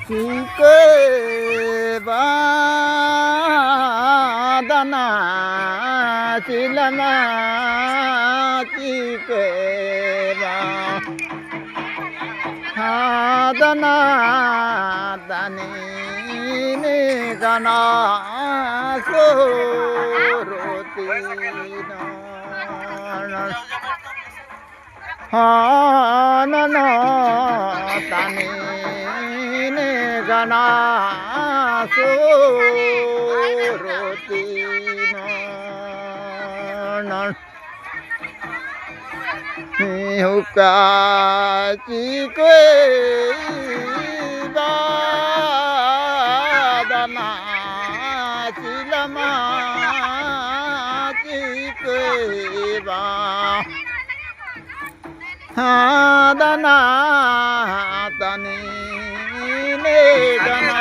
Chike badana silama chike badana dani ne gana soroti na na tani ne gana soroti na huka chikwe badana silama chikwe badana tani ne gana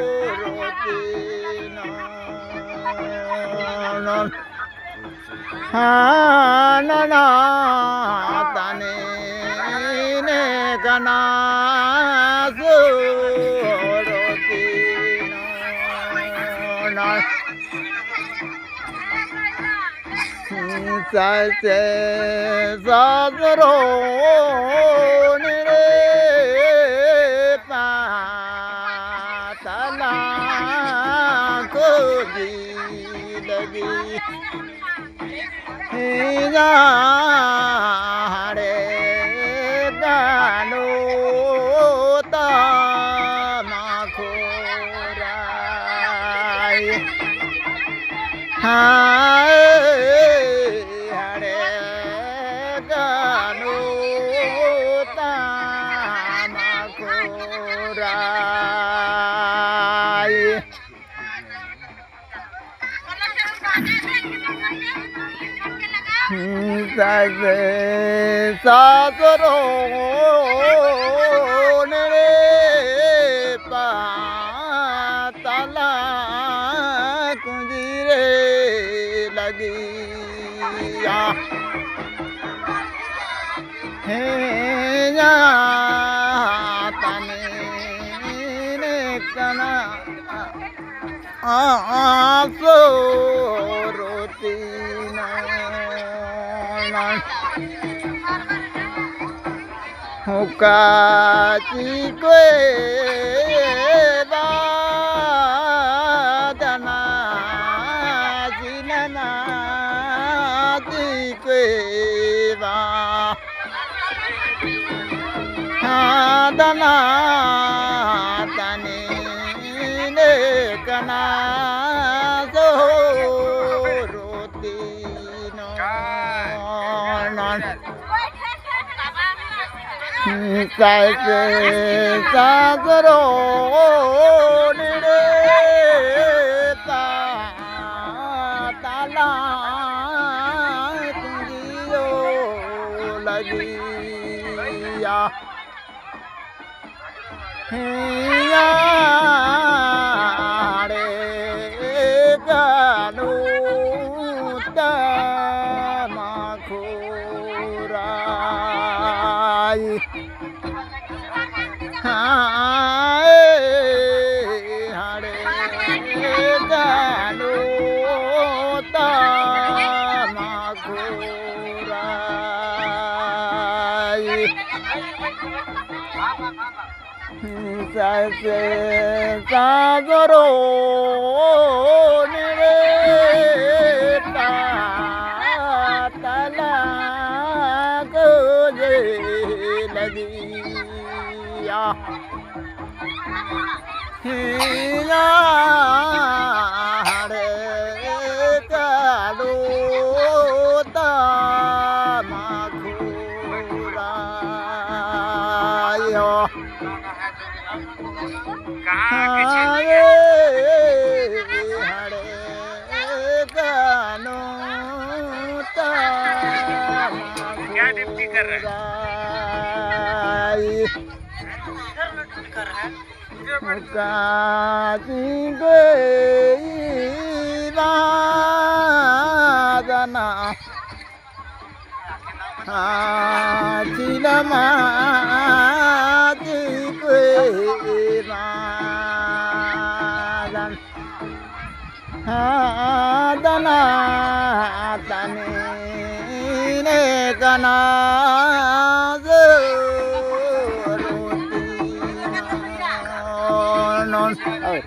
soroti na na tani ne gana soroti na sai se zadro ne pa tala ko di lagi ga re dano ta ma khorai hare dano ta ma khorai Sage sadro ne pa tala kunjire lagi ya he ya tane ne kana soroti huka chikwe badana silama chikwe badana tani ne kana soroti sai se sadro ne pa tala kunjiyo lagi ya ya re ganu ta ma khorai hare ganu ta ma khorai sai se sadro ne pa tala ko je lagi ya ya hare kalu ta ma khorai hare gano ta क्या deputy कर रहा है काजी गई बादना चिलमा दना तने ने कना रोती